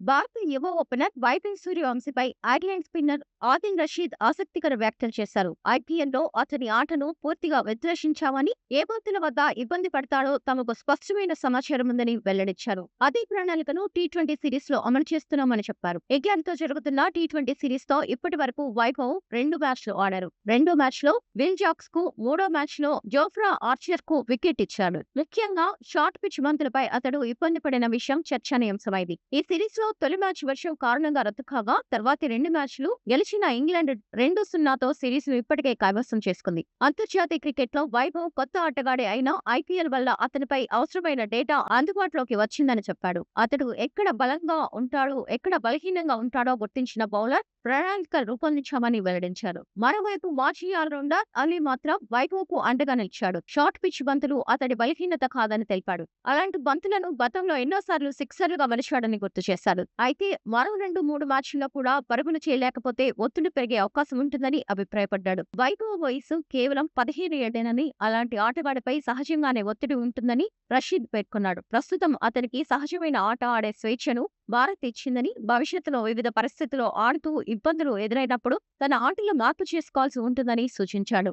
భారత యువ ఓపెనర్ వైభవ్ సూర్యవంశీపై ఐర్లాండ్ స్పిన్నర్ ఆదిల్ రషీద్ ఆసక్తికర వ్యాఖ్యలు చేశారు. ఐపీఎల్లో అతని ఆటను పూర్తిగా విశ్లేషించామని, ఏ బంతుల వద్ద ఇబ్బంది పడతాడో తమకు స్పష్టమైన సమాచారం ఉందని వెల్లడించారు. అదే ప్రణాళికను టీ20 సిరీస్ లో అమలు చేస్తున్నామని చెప్పారు. ఇంగ్లాండ్ తో జరుగుతున్న టీ20 సిరీస్ తో ఇప్పటి వరకు వైభవ్ 2 మ్యాచ్లు ఆడారు. రెండో మ్యాచ్ లో విల్ జాక్స్ కు, మూడో మ్యాచ్ లో జోఫ్రా ఆర్చర్ కు వికెట్ ఇచ్చాడు. ముఖ్యంగా షార్ట్ పిచ్ బంతులపై అతడు ఇబ్బంది పడిన విషయం చర్చనీయాంశమైంది. ఈ సిరీస్ లో తొలి మ్యాచ్ వర్షం కారణంగా రద్దు కాగా, తర్వాతి 2 మ్యాచ్లు గెలిచిన ఇంగ్లాండ్ 2-0తో సిరీస్ ను ఇప్పటికే కైవసం చేసుకుంది. అంతర్జాతీయ క్రికెట్ లో వైభవ్ కొత్త ఆటగాడే అయినా ఐపీఎల్ వల్ల అతనిపై అవసరమైన డేటా అందుబాటులోకి వచ్చిందని చెప్పాడు. అతడు ఎక్కడ బలంగా ఉంటాడో, ఎక్కడ బలహీనంగా ఉంటాడో గుర్తించిన బౌలర్ ప్రణాళిక రూపొందించామని వెల్లడించారు. మరోవైపు మాజీ ఆల్రౌండర్ అలీ మాత్రం వైభవ్ కు అండగా నిలిచాడు. షార్ట్ పిచ్ బంతులు అతడి బలహీనత కాదని తెలిపాడు. అలాంటి బంతులను గతంలో ఎన్నోసార్లు సిక్సర్లుగా మలిచాడని గుర్తు చేశారు. అయితే మరో 2-3 మ్యాచ్ల్లో కూడా పరుగులు చేయలేకపోతే ఒత్తిడి పెరిగే అవకాశం ఉంటుందని అభిప్రాయపడ్డాడు. వైభవ్ వయసు కేవలం 15 ఏళ్లేనని, అలాంటి ఆటగాడిపై సహజంగానే ఒత్తిడి ఉంటుందని రషీద్ పేర్కొన్నాడు. ప్రస్తుతం అతనికి సహజమైన ఆట ఆడే స్వేచ్ఛను భారత్ ఇచ్చిందని, భవిష్యత్తులో వివిధ పరిస్థితుల్లో ఆడుతూ ఇబ్బందులు ఎదురైనప్పుడు తన ఆటలో మార్పు చేసుకోవాల్సి ఉంటుందని సూచించాడు.